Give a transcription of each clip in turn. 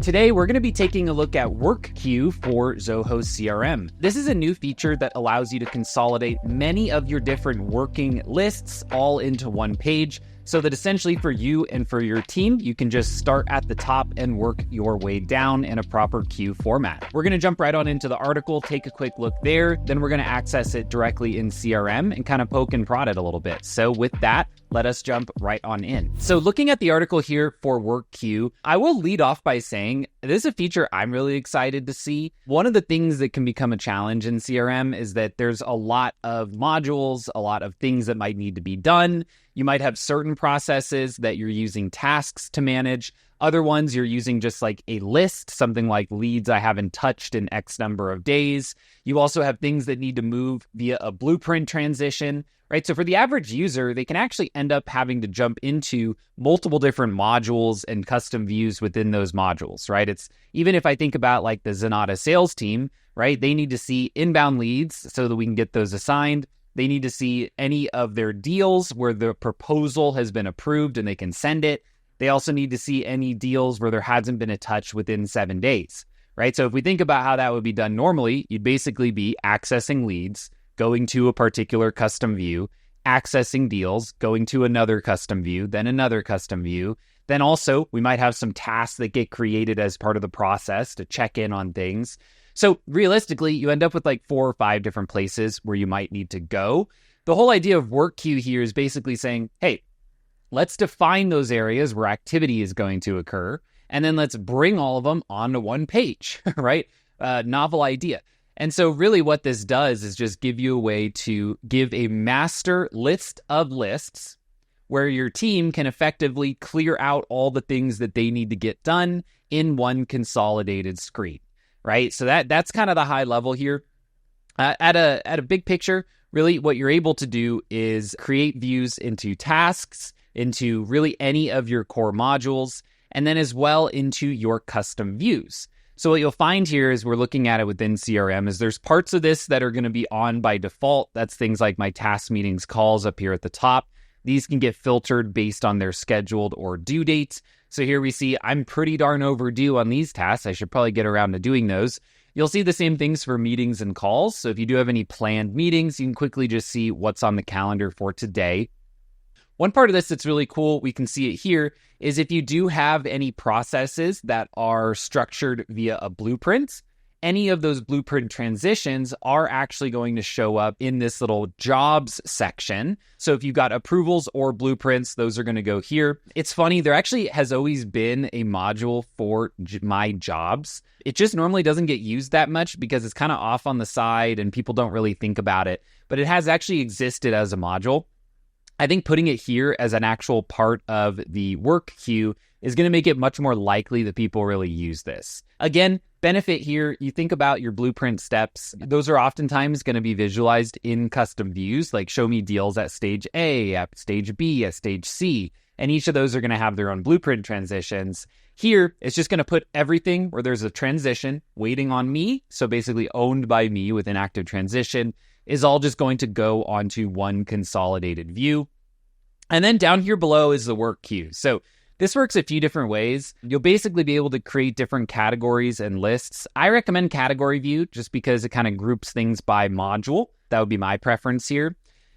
Today, we're going to be taking a look at Workqueue for Zoho CRM. This is a new feature that allows you to consolidate many of your different working lists all into one page, so that essentially for you and for your team, you can just start at the top and work your way down in a proper queue format. We're going to jump right on into the article, take a quick look there, then we're going to access it directly in CRM and kind of poke and prod it a little bit. So with that, let us jump right on in. So looking at the article here for Workqueue, I will lead off by saying this is a feature I'm really excited to see. One of the things that can become a challenge in CRM is that there's a lot of modules, a lot of things that might need to be done. You might have certain processes that you're using tasks to manage. Other ones you're using just like a list, something like leads I haven't touched in X number of days. You also have things that need to move via a blueprint transition, right? So for the average user, they can actually end up having to jump into multiple different modules and custom views within those modules, right? It's even if I think about like the Zenatta sales team, right? They need to see inbound leads so that we can get those assigned. They need to see any of their deals where the proposal has been approved and they can send it. They also need to see any deals where there hasn't been a touch within 7 days, right? So if we think about how that would be done normally, you'd basically be accessing leads, going to a particular custom view, accessing deals, going to another custom view, then another custom view. Then also we might have some tasks that get created as part of the process to check in on things. So realistically, you end up with like 4 or 5 different places where you might need to go. The whole idea of Workqueue here is basically saying, hey, let's define those areas where activity is going to occur, and then let's bring all of them onto one page, right? Novel idea. And so really what this does is just give you a way to give a master list of lists where your team can effectively clear out all the things that they need to get done in one consolidated screen. Right? So that's kind of the high level here. At a big picture, really what you're able to do is create views into tasks, into really any of your core modules, and then as well into your custom views. So what you'll find here is we're looking at it within CRM is there's parts of this that are going to be on by default. That's things like my task meetings calls up here at the top. These can get filtered based on their scheduled or due dates. So here we see I'm pretty darn overdue on these tasks. I should probably get around to doing those. You'll see the same things for meetings and calls. So if you do have any planned meetings, you can quickly just see what's on the calendar for today. One part of this that's really cool, we can see it here, is if you do have any processes that are structured via a blueprint, any of those blueprint transitions are actually going to show up in this little jobs section. So if you've got approvals or blueprints, those are going to go here. It's funny, there actually has always been a module for my jobs. It just normally doesn't get used that much because it's kind of off on the side and people don't really think about it, but it has actually existed as a module. I think putting it here as an actual part of the work queue is going to make it much more likely that people really use this. Again, benefit here, you think about your blueprint steps. Those are oftentimes going to be visualized in custom views, like show me deals at stage A, at stage B, at stage C, and each of those are going to have their own blueprint transitions. Here, it's just going to put everything where there's a transition waiting on me, so basically owned by me with an active transition, is all just going to go onto one consolidated view. And then down here below is the work queue. So this works a few different ways. You'll basically be able to create different categories and lists. I recommend category view just because it kind of groups things by module. That would be my preference here.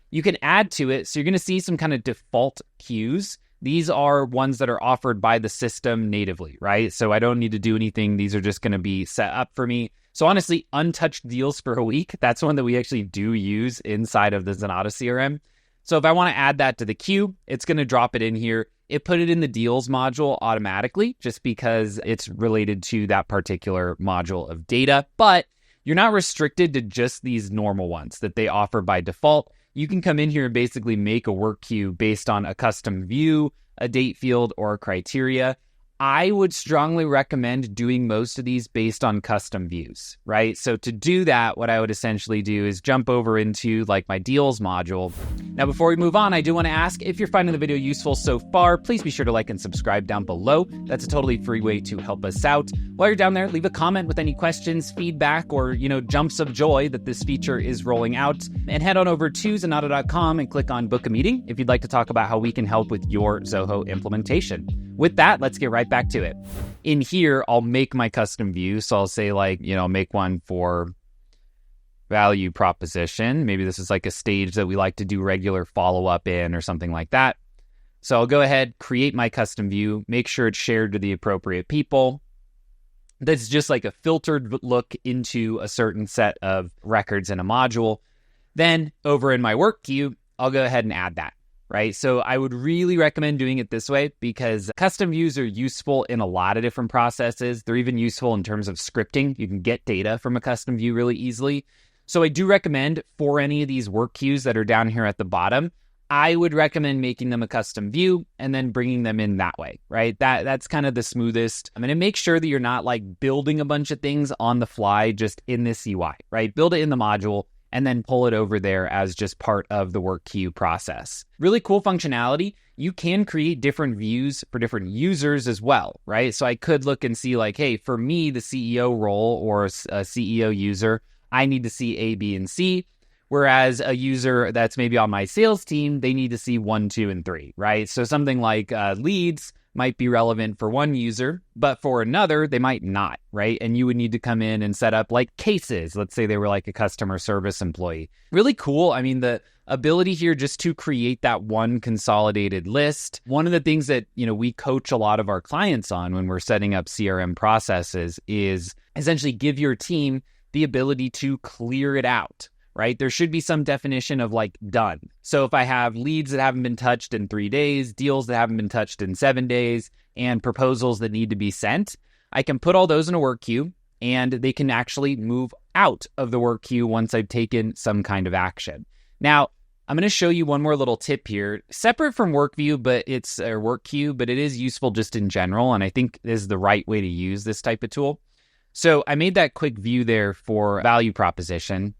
You can add to it. So you're going to see some kind of default queues. These are ones that are offered by the system natively, right? So I don't need to do anything. These are just going to be set up for me. So honestly, untouched deals for a week, that's one that we actually do use inside of the Zenatta CRM. So if I want to add that to the queue, it's going to drop it in here. It put it in the deals module automatically just because it's related to that particular module of data. But you're not restricted to just these normal ones that they offer by default. You can come in here and basically make a work queue based on a custom view, a date field, or a criteria. I would strongly recommend doing most of these based on custom views, right? So to do that, what I would essentially do is jump over into like my deals module. Now, before we move on, I do want to ask if you're finding the video useful so far, please be sure to like and subscribe down below. That's a totally free way to help us out. While you're down there, leave a comment with any questions, feedback, or, jumps of joy that this feature is rolling out. And head on over to Zenatta.com and click on book a meeting if you'd like to talk about how we can help with your Zoho implementation. With that, let's get right back to it. In here, I'll make my custom view. So I'll say make one for value proposition. Maybe this is like a stage that we like to do regular follow-up in or something like that. So I'll go ahead, create my custom view, make sure it's shared to the appropriate people. That's just like a filtered look into a certain set of records in a module. Then over in my work queue, I'll go ahead and add that, right? So I would really recommend doing it this way because custom views are useful in a lot of different processes. They're even useful in terms of scripting. You can get data from a custom view really easily. So I do recommend for any of these work queues that are down here at the bottom, I would recommend making them a custom view and then bringing them in that way, right? That's kind of the smoothest. I'm going to make sure that you're not like building a bunch of things on the fly just in this UI, right? Build it in the module and then pull it over there as just part of the work queue process. Really cool functionality. You can create different views for different users as well, right? So I could look and see like, hey, for me, the CEO role or a CEO user, I need to see A, B, and C. Whereas a user that's maybe on my sales team, they need to see 1, 2, and 3, right? So something like leads might be relevant for one user, but for another, they might not, right? And you would need to come in and set up like cases. Let's say they were like a customer service employee. Really cool. I mean, the ability here just to create that one consolidated list. One of the things that, we coach a lot of our clients on when we're setting up CRM processes is essentially give your team the ability to clear it out. Right? There should be some definition of like done. So if I have leads that haven't been touched in 3 days, deals that haven't been touched in 7 days, and proposals that need to be sent, I can put all those in a work queue and they can actually move out of the work queue once I've taken some kind of action. Now, I'm going to show you one more little tip here, separate from Workview, but it's a work queue, but it is useful just in general. And I think this is the right way to use this type of tool. So I made that quick view there for value proposition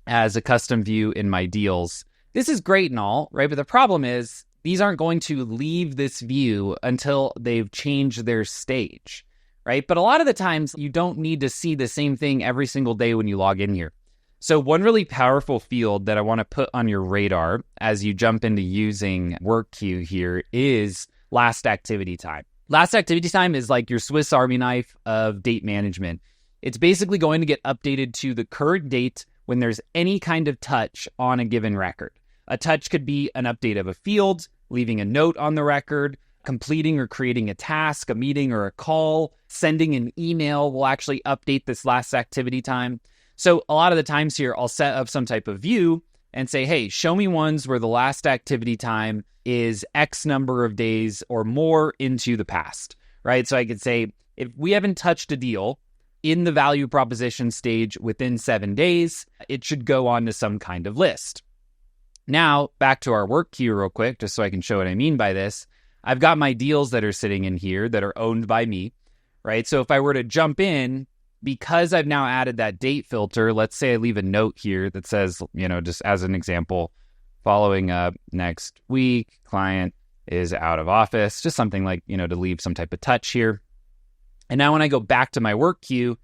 as a custom view in my deals. This is great and all, right? But the problem is these aren't going to leave this view until they've changed their stage, right? But a lot of the times you don't need to see the same thing every single day when you log in here. So one really powerful field that I want to put on your radar as you jump into using Workqueue here is last activity time. Last activity time is like your Swiss Army knife of date management. It's basically going to get updated to the current date when there's any kind of touch on a given record. A touch could be an update of a field, leaving a note on the record, completing or creating a task, a meeting or a call, sending an email will actually update this last activity time. So a lot of the times here, I'll set up some type of view and say, hey, show me ones where the last activity time is X number of days or more into the past, right? So I could say, if we haven't touched a deal in the value proposition stage within 7 days, it should go on to some kind of list. Now, back to our work queue real quick, just so I can show what I mean by this. I've got my deals that are sitting in here that are owned by me, right? So if I were to jump in, because I've now added that date filter, let's say I leave a note here that says, just as an example, following up next week, client is out of office, just something like, to leave some type of touch here. And now when I go back to my work queue,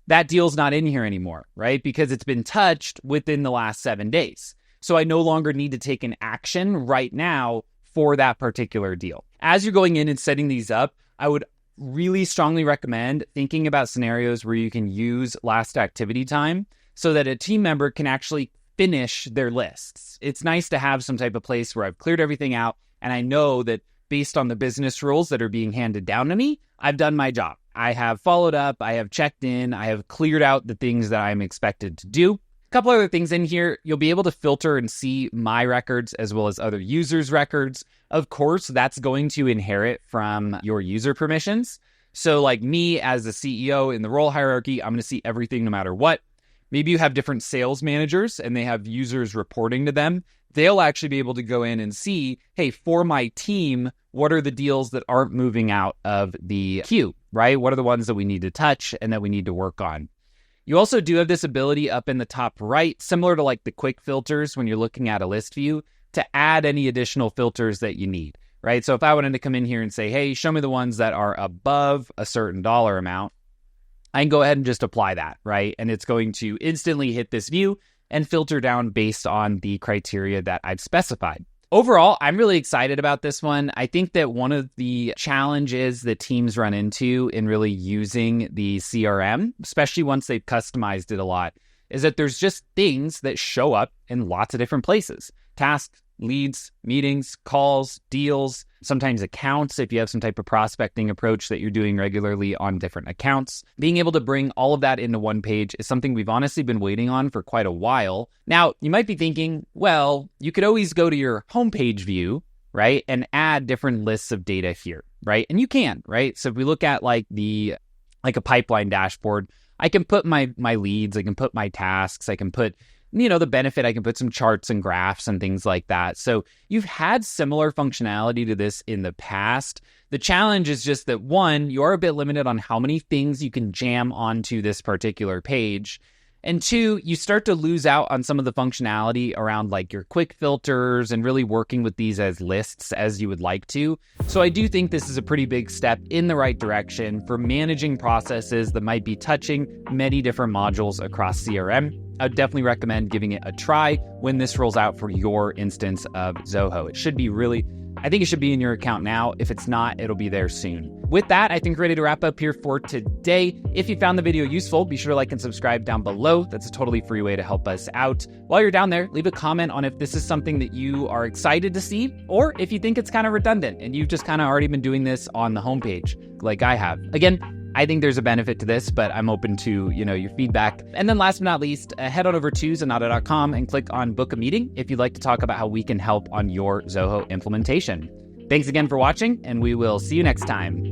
that deal's not in here anymore, right? Because it's been touched within the last 7 days. So I no longer need to take an action right now for that particular deal. As you're going in and setting these up, I would really strongly recommend thinking about scenarios where you can use last activity time so that a team member can actually finish their lists. It's nice to have some type of place where I've cleared everything out and I know that based on the business rules that are being handed down to me, I've done my job. I have followed up, I have checked in, I have cleared out the things that I'm expected to do. A couple other things in here, you'll be able to filter and see my records as well as other users' records. Of course, that's going to inherit from your user permissions. So like me as the CEO in the role hierarchy, I'm going to see everything no matter what. Maybe you have different sales managers and they have users reporting to them. They'll actually be able to go in and see, hey, for my team, what are the deals that aren't moving out of the queue, right? What are the ones that we need to touch and that we need to work on? You also do have this ability up in the top right, similar to like the quick filters when you're looking at a list view, to add any additional filters that you need, right? So if I wanted to come in here and say, hey, show me the ones that are above a certain dollar amount, I can go ahead and just apply that, right? And it's going to instantly hit this view and filter down based on the criteria that I've specified. Overall, I'm really excited about this one. I think that one of the challenges that teams run into in really using the CRM, especially once they've customized it a lot, is that there's just things that show up in lots of different places. Tasks, leads, meetings, calls, deals, sometimes accounts if you have some type of prospecting approach that you're doing regularly on different accounts. Being able to bring all of that into one page is something we've honestly been waiting on for quite a while. Now, you might be thinking, well, you could always go to your homepage view, right, and add different lists of data here, right? And you can, right? So if we look at like a pipeline dashboard, I can put my leads, I can put my tasks, I can put the benefit, I can put some charts and graphs and things like that. So you've had similar functionality to this in the past. The challenge is just that, one, you are a bit limited on how many things you can jam onto this particular page. And two, you start to lose out on some of the functionality around like your quick filters and really working with these as lists as you would like to. So I do think this is a pretty big step in the right direction for managing processes that might be touching many different modules across CRM. I would definitely recommend giving it a try when this rolls out for your instance of Zoho. I think it should be in your account now. If it's not, it'll be there soon. With that, I think we're ready to wrap up here for today. If you found the video useful, be sure to like and subscribe down below. That's a totally free way to help us out. While you're down there, leave a comment on if this is something that you are excited to see, or if you think it's kind of redundant and you've just kind of already been doing this on the homepage like I have. Again, I think there's a benefit to this, but I'm open to, your feedback. And then last but not least, head on over to Zenatta.com and click on book a meeting if you'd like to talk about how we can help on your Zoho implementation. Thanks again for watching, and we will see you next time.